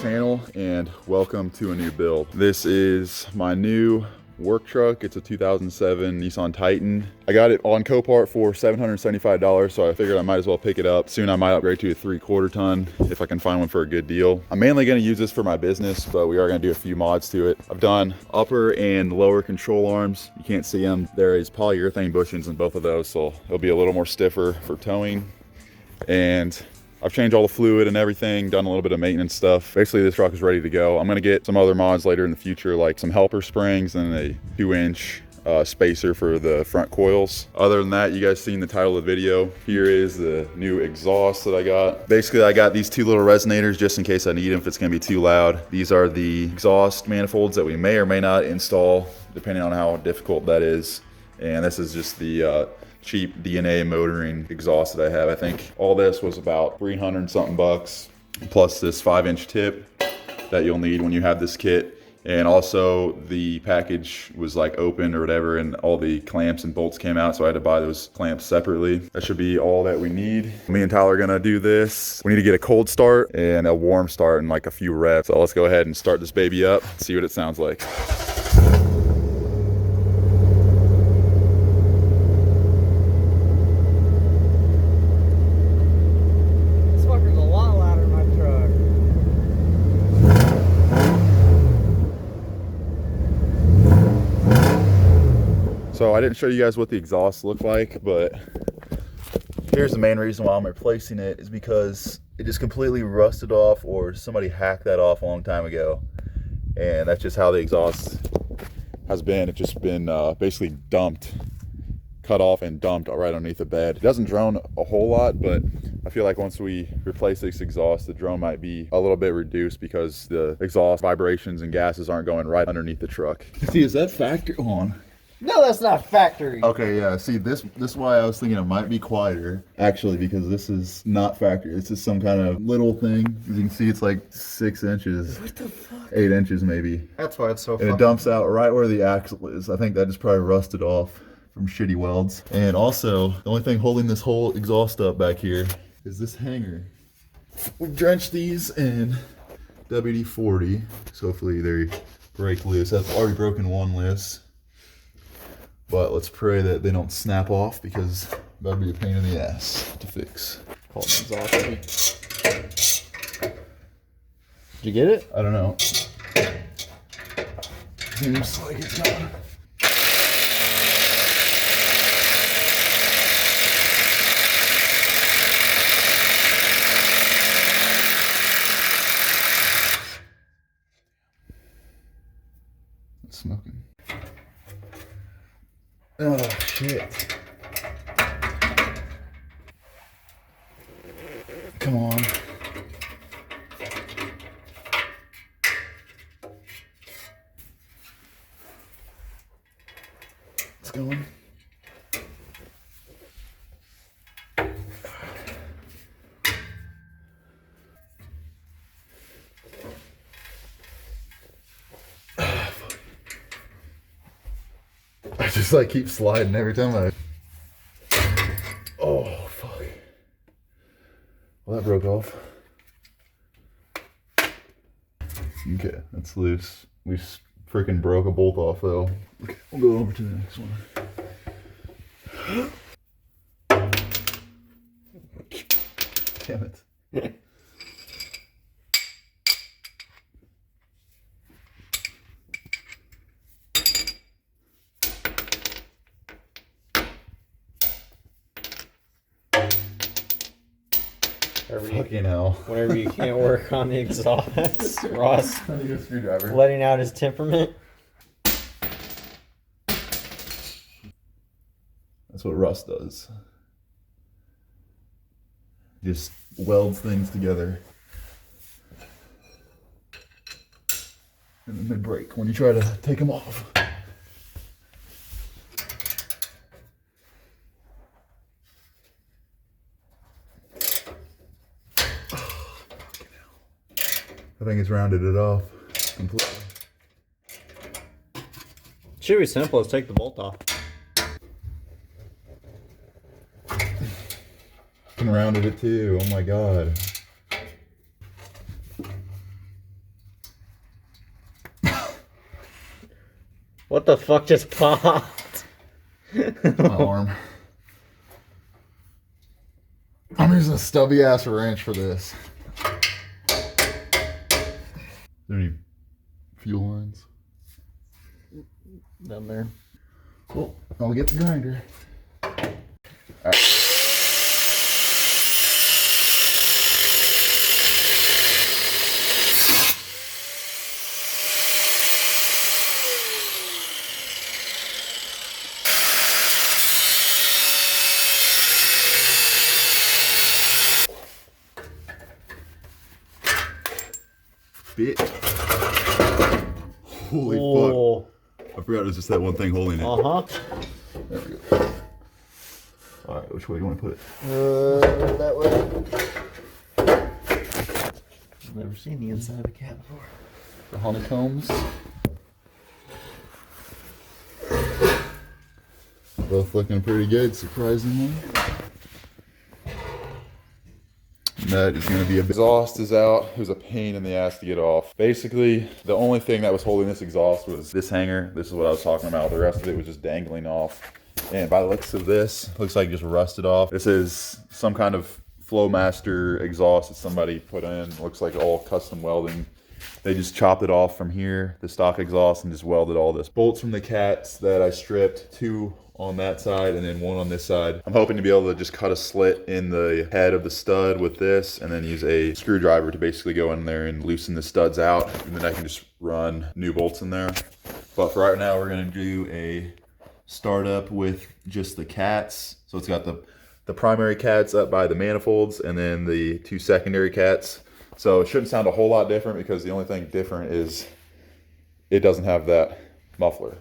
channel and welcome to a new build. This is my new work truck. It's a 2007 Nissan Titan. I got it on Copart for $775, so I figured I might as well pick it up. Soon I might upgrade to a 3/4 ton if I can find one for a good deal. I'm mainly gonna use this for my business, but we are gonna do a few mods to it. I've done upper and lower control arms. You can't see them. There is polyurethane bushings in both of those, so it'll be a little more stiffer for towing. And I've changed all the fluid and everything, done a little bit of maintenance stuff. Basically, this truck is ready to go. I'm gonna get some other mods later in the future, like some helper springs and a 2-inch spacer for the front coils. Other than that, you guys seen the title of the video. Here is the new exhaust that I got. Basically, I got these two little resonators just in case I need them if it's gonna be too loud. These are the exhaust manifolds that we may or may not install, depending on how difficult that is. And this is just the cheap DNA motoring exhaust that I have. I think all this was about 300 something bucks, plus this 5-inch tip that you'll need when you have this kit. And also the package was like open or whatever, and all the clamps and bolts came out, so I had to buy those clamps separately. That should be all that we need. Me and Tyler are gonna do this. We need to get a cold start and a warm start and like a few reps. So let's go ahead and start this baby up, see what it sounds like. So I didn't show you guys what the exhaust looked like, but here's the main reason why I'm replacing it is because it just completely rusted off, or somebody hacked that off a long time ago. And that's just how the exhaust has been. It's just been basically dumped, cut off and dumped right underneath the bed. It doesn't drone a whole lot, but I feel like once we replace this exhaust, the drone might be a little bit reduced because the exhaust vibrations and gases aren't going right underneath the truck. See, is that factory on? No, that's not factory. Okay, yeah. See, this is why I was thinking it might be quieter, actually, because this is not factory. This is some kind of little thing. As you can see, it's like 6 inches. What the fuck? 8 inches, maybe. That's why it's so And it dumps out right where the axle is. I think that just probably rusted off from shitty welds. And also, the only thing holding this whole exhaust up back here is this hanger. We drenched these in WD-40, so hopefully they break loose. I've already broken one loose. But let's pray that they don't snap off, because that'd be a pain in the ass to fix. Call it exhaust. Did you get it? I don't know. Seems like it's gone. It's smoking. Oh, shit. Come on. It's going. I just like keep sliding every time I... Oh, fuck. Well, that broke off. Okay, that's loose. We freaking broke a bolt off though. Okay, we'll go over to the next one. Damn it. Fucking hell. Whenever you can't work on the exhaust, Ross I need a screwdriver. letting out his temperament. That's what Russ does. Just welds things together. And then they break when you try to take them off. I think it's rounded it off completely. Should be simple. Let's take the bolt off. And rounded it too. Oh my god. What the fuck just popped? My arm. I'm using a stubby ass wrench for this. There any fuel lines? Down there. Cool. I'll get the grinder. All right. Bit. Holy fuck. I forgot it was just that one thing holding it. Uh-huh. There we go. Alright, which way do you want to put it? That way. I've never seen the inside of a cat before. The honeycombs. Both looking pretty good, surprisingly. And that is going to be a exhaust is out. It was a pain in the ass to get off. Basically, the only thing that was holding this exhaust was this hanger. This is what I was talking about. The rest of it was just dangling off. And by the looks of this, looks like it just rusted off. This is some kind of Flowmaster exhaust that somebody put in. Looks like all custom welding. They just chopped it off from here, the stock exhaust, and just welded all this. Bolts from the cats that I stripped, 2 on that side and then 1 on this side. I'm hoping to be able to just cut a slit in the head of the stud with this and then use a screwdriver to basically go in there and loosen the studs out, and then I can just run new bolts in there. But for right now, we're gonna do a startup with just the cats. So it's got the primary cats up by the manifolds and then the 2 secondary cats. So it shouldn't sound a whole lot different because the only thing different is it doesn't have that muffler.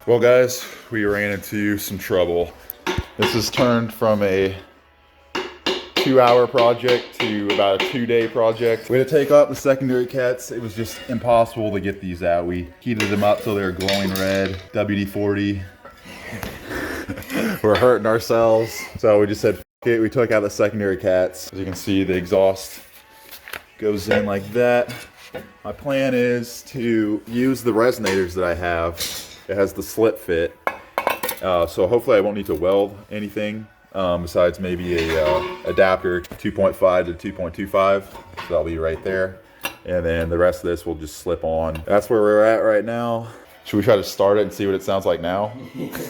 Well guys, we ran into some trouble. This has turned from a 2-hour project to about a 2-day project. We had to take out the secondary cats. It was just impossible to get these out. We heated them up so they were glowing red, WD-40. We're hurting ourselves. So we just said, F it. We took out the secondary cats. As you can see, the exhaust goes in like that. My plan is to use the resonators that I have. It has the slit fit, so hopefully I won't need to weld anything besides maybe a adapter 2.5 to 2.25. So that'll be right there, and then the rest of this will just slip on. That's where we're at right now. Should we try to start it and see what it sounds like now?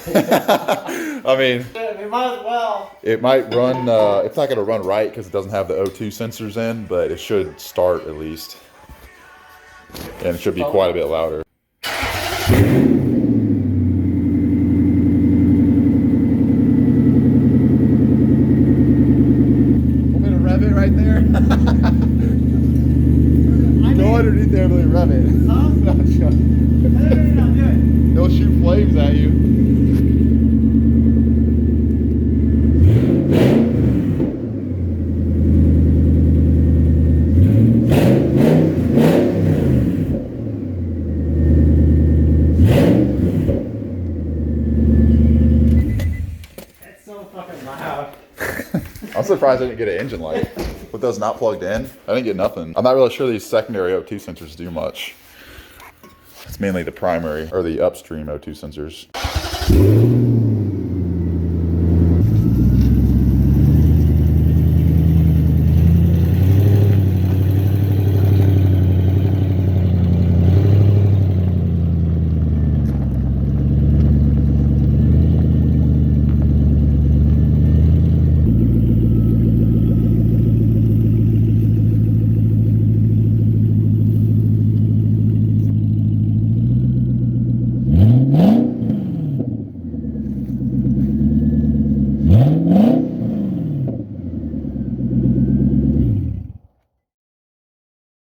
I mean, we might as well. It might run. It's not going to run right because it doesn't have the O2 sensors in, but it should start at least, and it should be quite a bit louder. Right there. Go underneath there and rev it. Huh? No, They'll shoot flames at you. That's so fucking loud. I'm surprised I didn't get an engine light. With those not plugged in, I didn't get nothing. I'm not really sure these secondary O2 sensors do much. It's mainly the primary, or the upstream O2 sensors.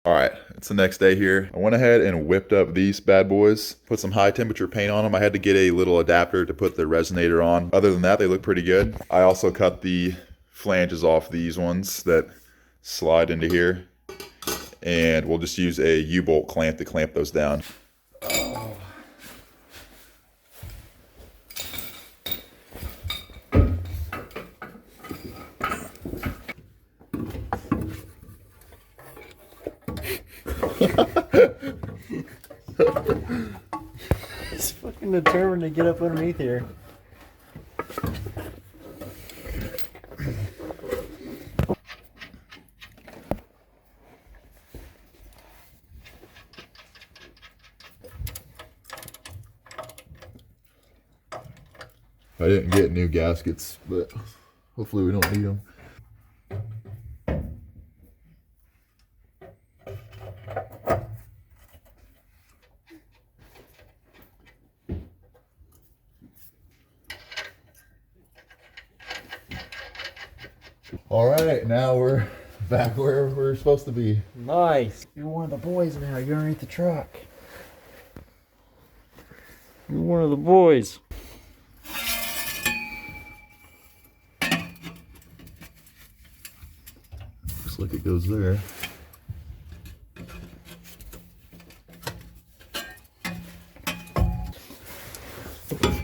All right, it's the next day here. I went ahead and whipped up these bad boys, put some high temperature paint on them. I had to get a little adapter to put the resonator on. Other than that, they look pretty good. I also cut the flanges off these ones that slide into here. and we'll just use a U-bolt clamp to clamp those down. He's fucking determined to get up underneath here. I didn't get new gaskets, but hopefully we don't need them. All right, now we're back where we're supposed to be. Nice. You're one of the boys now. You're underneath the truck. You're one of the boys. Looks like it goes there.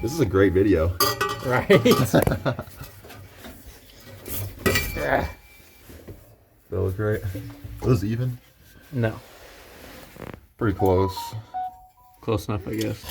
This is a great video. Right? That was great. Was it even? No. Pretty close. Close enough, I guess.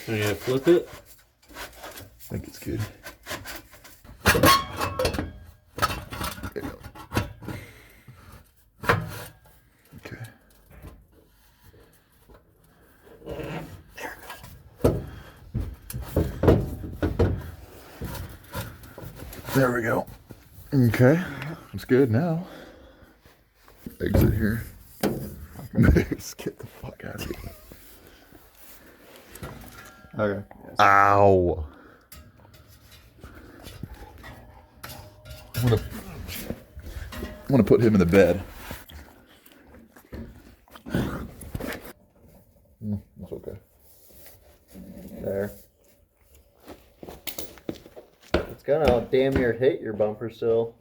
I'm gonna flip it. I think it's good. There you go. Okay. There we go. Okay. It's good now. Exit here. Just get the fuck out of here. Okay. Ow. I'm gonna put him in the bed. That's okay. There. It's gonna damn near hit your bumper still.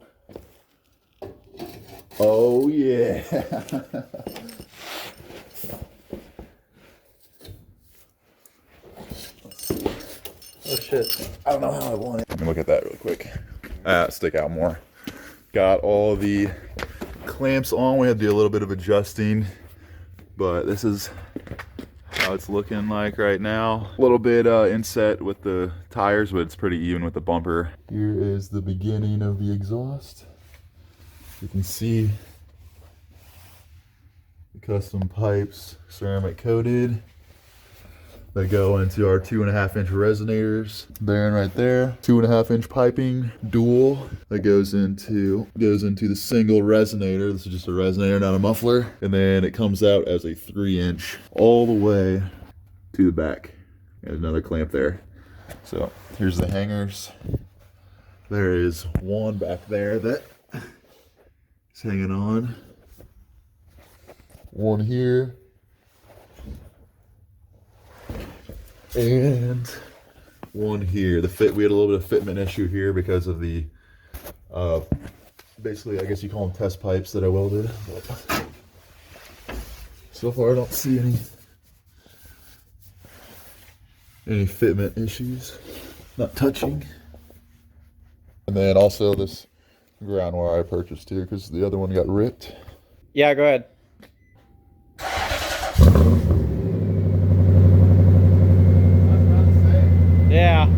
Oh yeah. Oh shit. I don't know how I want it. Let me look at that really quick. Stick out more. Got all the clamps on. We had to do a little bit of adjusting, but this is how it's looking like right now. A little bit inset with the tires, but it's pretty even with the bumper. Here is the beginning of the exhaust. You can see the custom pipes, ceramic coated. They go into our 2.5-inch resonators there and right there. 2.5-inch piping, dual, that goes into the single resonator. This is just a resonator, not a muffler. And then it comes out as a 3-inch all the way to the back. And another clamp there. So here's the hangers. There is one back there that is hanging on. One here. And one here. We had a little bit of fitment issue here because of the basically, I guess you call them test pipes that I welded. But so far I don't see any fitment issues. Not touching. And then also this ground wire I purchased here because the other one got ripped. Yeah, go ahead. Yeah.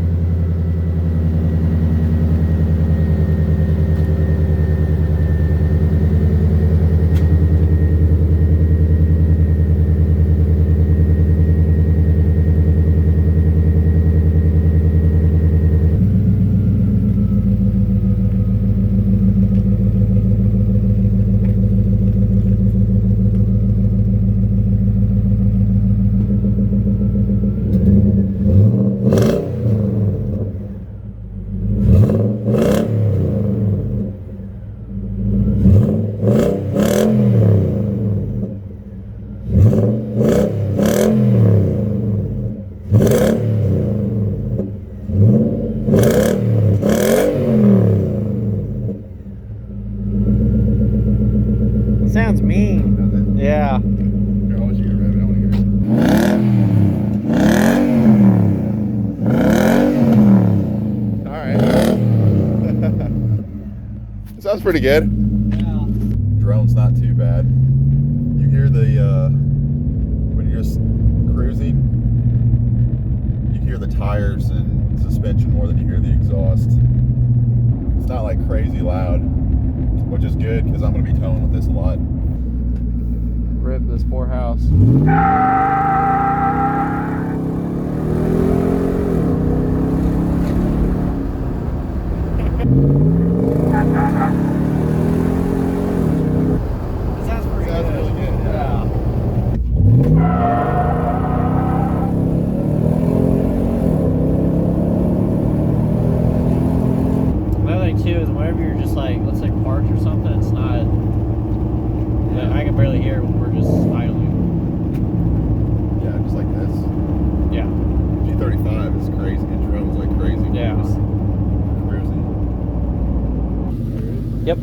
Sounds pretty good. Yeah. Drone's not too bad. You hear the, when you're just cruising, you hear the tires and suspension more than you hear the exhaust. It's not like crazy loud, which is good because I'm going to be towing with this a lot. Rip this poor house. Sounds pretty Sounds good. really good, yeah. Another thing too is whenever you're just like, let's say parked or something, it's not. I can barely hear it when we're just idling. Yeah, just like this. Yeah. G35 is crazy. It drones like crazy. Yeah. Just cruising. Yep.